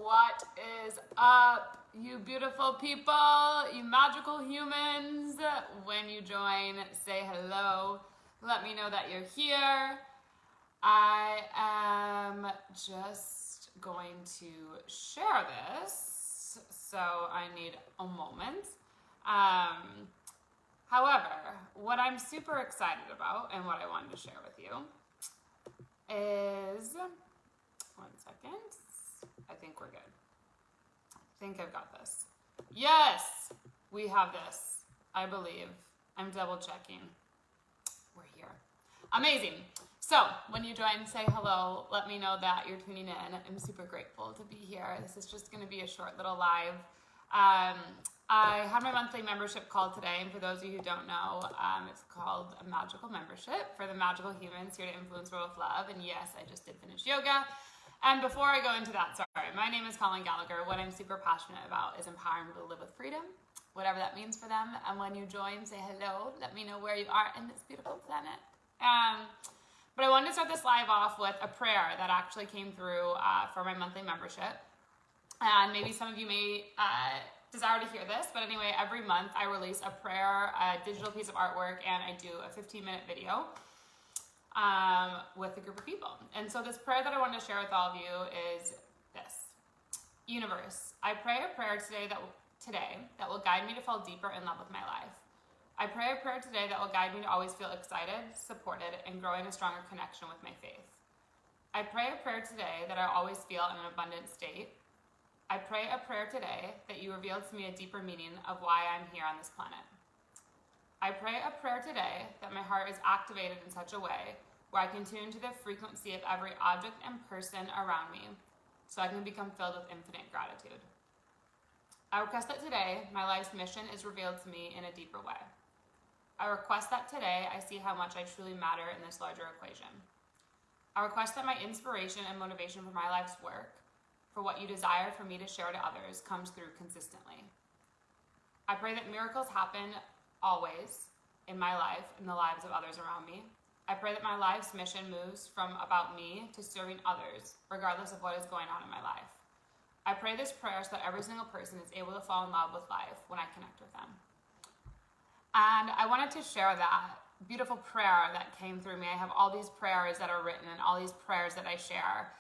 What is up, you beautiful people, you magical humans? When you join, say hello. Let me know that you're here. I am just going to share this, so I need a moment. However, what I'm super excited about and what I wanted to share with you is, one second, I think we're good. I think I've got this. Yes, we have this, I believe. I'm double checking. We're here. Amazing. So when you join, say hello. Let me know that you're tuning in. I'm super grateful to be here. This is just going to be a short little live. I had my monthly membership call today, and for those of you who don't know, it's called a magical membership for the magical humans here to influence the world with love. And yes, I just did finish yoga. And before I go into that, sorry, my name is Colleen Gallagher. What I'm super passionate about is empowering people to live with freedom, whatever that means for them. And when you join, say hello. Let me know where you are in this beautiful planet. But I wanted to start this live off with a prayer that actually came through for my monthly membership. And maybe some of you may desire to hear this, but anyway, every month I release a prayer, a digital piece of artwork, and I do a 15-minute video with a group of people. And so this prayer that I wanted to share with all of you is this. Universe, I pray a prayer today that will guide me to fall deeper in love with my life. I pray a prayer today that will guide me to always feel excited, supported, and grow in a stronger connection with my faith. I pray a prayer today that I always feel in an abundant state. I pray a prayer today that you reveal to me a deeper meaning of why I'm here on this planet. I pray a prayer today that my heart is activated in such a way where I can tune to the frequency of every object and person around me so I can become filled with infinite gratitude. I request that today my life's mission is revealed to me in a deeper way. I request that today I see how much I truly matter in this larger equation. I request that my inspiration and motivation for my life's work, for what you desire for me to share to others, comes through consistently. I pray that miracles happen always in my life, in the lives of others around me. I pray that my life's mission moves from about me to serving others, regardless of what is going on in my life. I pray this prayer so that every single person is able to fall in love with life when I connect with them. And I wanted to share that beautiful prayer that came through me. I have all these prayers that are written and all these prayers that I share.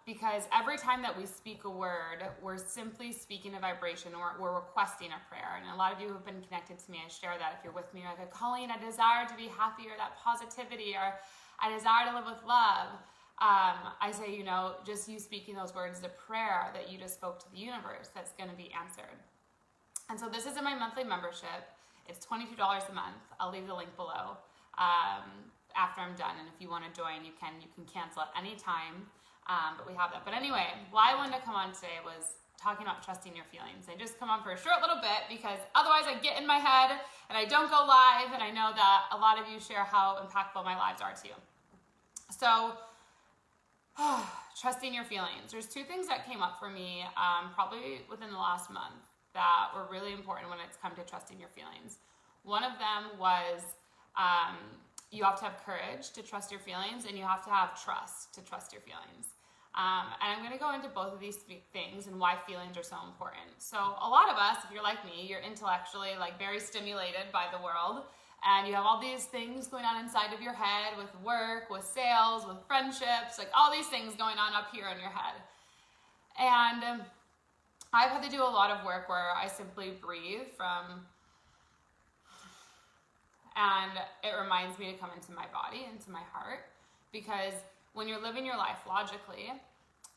Because every time that we speak a word, we're simply speaking a vibration, we're requesting a prayer. And a lot of you who have been connected to me, I share that. If you're with me, you're like, Colleen, I desire to be happy, or that positivity, or I desire to live with love. I say, just you speaking those words is a prayer that you just spoke to the universe that's going to be answered. And so this is in my monthly membership. It's $22 a month. I'll leave the link below after I'm done. And if you want to join, you can cancel at any time. But we have that. But anyway, why I wanted to come on today was talking about trusting your feelings. I just come on for a short little bit because otherwise I get in my head and I don't go live. And I know that a lot of you share how impactful my lives are to you. So trusting your feelings. There's two things that came up for me probably within the last month that were really important when it's come to trusting your feelings. One of them was you have to have courage to trust your feelings, and you have to have trust to trust your feelings. And I'm going to go into both of these things and why feelings are so important. So a lot of us, if you're like me, you're intellectually very stimulated by the world, and you have all these things going on inside of your head with work, with sales, with friendships, all these things going on up here in your head. And I've had to do a lot of work where I simply breathe and it reminds me to come into my body, into my heart, because when you're living your life logically,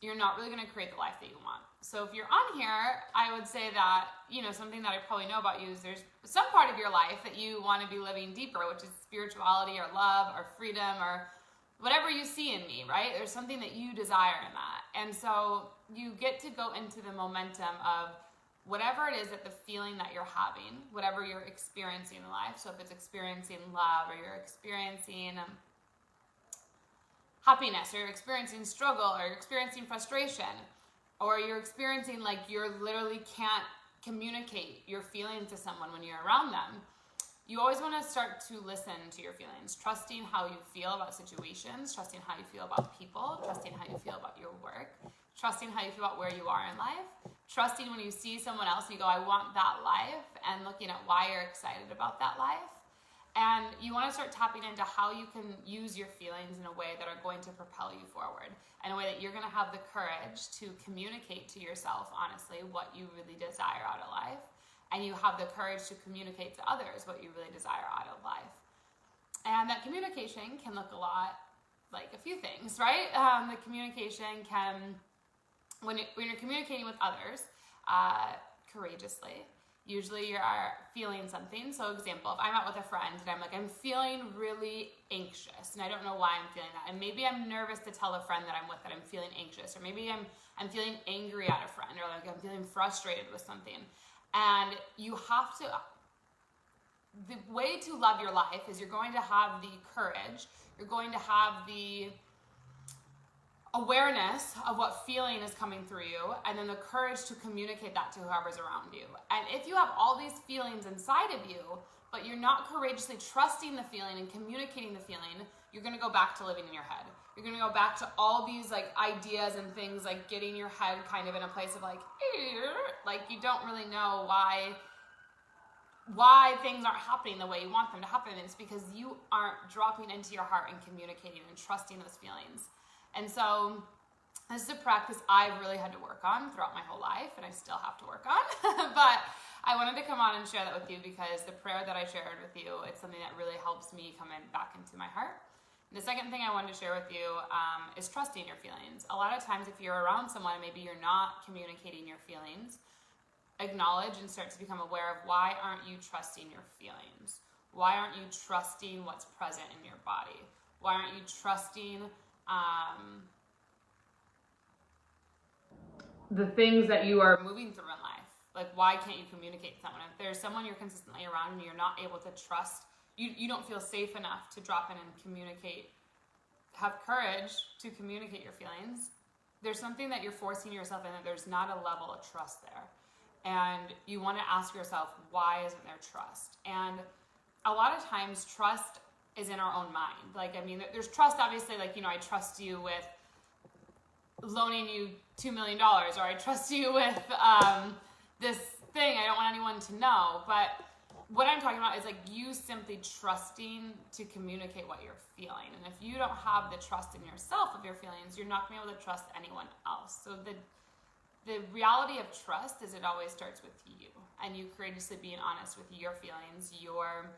you're not really going to create the life that you want. So if you're on here, I would say that, something that I probably know about you is there's some part of your life that you want to be living deeper, which is spirituality or love or freedom or whatever you see in me, right? There's something that you desire in that. And so you get to go into the momentum of whatever it is, that the feeling that you're having, whatever you're experiencing in life. So if it's experiencing love, or you're experiencing happiness, or you're experiencing struggle, or you're experiencing frustration, or you're experiencing you literally can't communicate your feelings to someone when you're around them, you always want to start to listen to your feelings, trusting how you feel about situations, trusting how you feel about people, trusting how you feel about your work, trusting how you feel about where you are in life, trusting when you see someone else and you go, I want that life, and looking at why you're excited about that life. And you want to start tapping into how you can use your feelings in a way that are going to propel you forward, in a way that you're going to have the courage to communicate to yourself, honestly, what you really desire out of life. And you have the courage to communicate to others what you really desire out of life. And that communication can look a lot like a few things, right? The communication can, when you're communicating with others courageously, usually you're feeling something. So example, if I'm out with a friend and I'm like, I'm feeling really anxious and I don't know why I'm feeling that. And maybe I'm nervous to tell a friend that I'm with that I'm feeling anxious, or maybe I'm feeling angry at a friend, or like I'm feeling frustrated with something. And you have to, the way to love your life is you're going to have the courage, you're going to have the awareness of what feeling is coming through you, and then the courage to communicate that to whoever's around you. And if you have all these feelings inside of you, but you're not courageously trusting the feeling and communicating the feeling, you're going to go back to living in your head. You're going to go back to all these like ideas and things, like getting your head kind of in a place of like you don't really know why things aren't happening the way you want them to happen. It's because you aren't dropping into your heart and communicating and trusting those feelings. And so this is a practice I've really had to work on throughout my whole life, and I still have to work on. But I wanted to come on and share that with you because the prayer that I shared with you, it's something that really helps me come back into my heart. And the second thing I wanted to share with you is trusting your feelings. A lot of times if you're around someone and maybe you're not communicating your feelings, acknowledge and start to become aware of, why aren't you trusting your feelings? Why aren't you trusting what's present in your body? Why aren't you trusting the things that you are moving through in life? Like, why can't you communicate to someone? If there's someone you're consistently around and you're not able to trust, you don't feel safe enough to drop in and communicate, have courage to communicate your feelings, there's something that you're forcing yourself in, that there's not a level of trust there. And you want to ask yourself, why isn't there trust? And a lot of times trust is in our own mind. Like, I mean, there's trust, obviously, like, you know, I trust you with loaning you $2 million, or I trust you with this thing I don't want anyone to know. But what I'm talking about is like you simply trusting to communicate what you're feeling. And if you don't have the trust in yourself of your feelings, you're not going to be able to trust anyone else. So the reality of trust is it always starts with you, and you courageously being honest with your feelings, your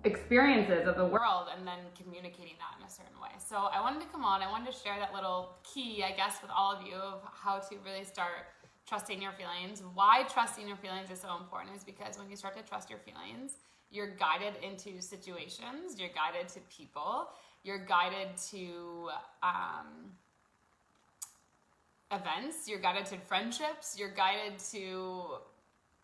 experiences of the world, and then communicating that in a certain way. So I wanted to come on, I wanted to share that little key, I guess, with all of you of how to really start trusting your feelings. Why trusting your feelings is so important is because when you start to trust your feelings, you're guided into situations, you're guided to people, you're guided to events, you're guided to friendships, you're guided to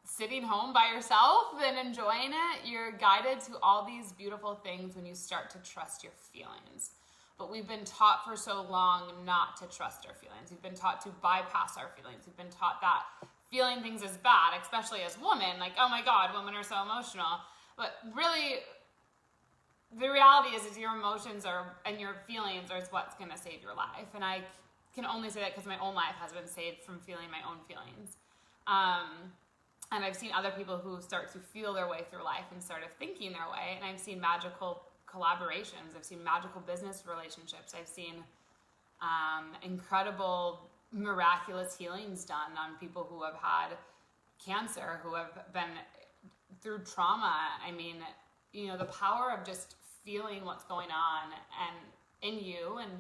sitting home by yourself and enjoying it. You're guided to all these beautiful things when you start to trust your feelings. But we've been taught for so long not to trust our feelings. We've been taught to bypass our feelings. We've been taught that feeling things is bad, especially as women. Like, oh my God, women are so emotional. But really, the reality is your emotions and your feelings are what's going to save your life. And I can only say that because my own life has been saved from feeling my own feelings. And I've seen other people who start to feel their way through life and start of thinking their way. And I've seen magical collaborations. I've seen magical business relationships. I've seen incredible, miraculous healings done on people who have had cancer, who have been through trauma. I mean, you know, the power of just feeling what's going on and in you, and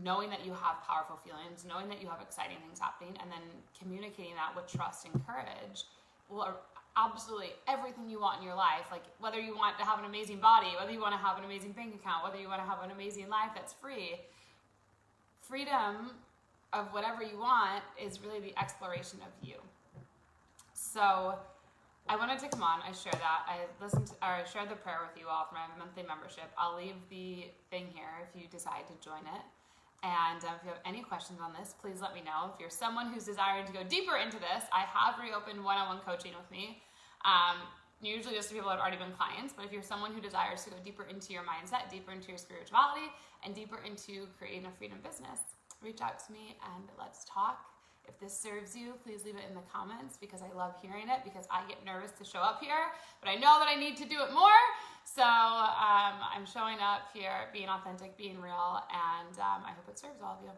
knowing that you have powerful feelings, knowing that you have exciting things happening, and then communicating that with trust and courage will absolutely everything you want in your life. Like, whether you want to have an amazing body, whether you want to have an amazing bank account, whether you want to have an amazing life that's free, freedom of whatever you want is really the exploration of you. So I wanted to come on, I share that. I shared the prayer with you all for my monthly membership. I'll leave the thing here if you decide to join it. And if you have any questions on this, please let me know. If you're someone who's desiring to go deeper into this, I have reopened one-on-one coaching with me. usually just to people that have already been clients, but if you're someone who desires to go deeper into your mindset, deeper into your spirituality, and deeper into creating a freedom business, reach out to me and let's talk. If this serves you, please leave it in the comments because I love hearing it, because I get nervous to show up here, but I know that I need to do it more. So I'm showing up here, being authentic, being real, and I hope it serves all of you.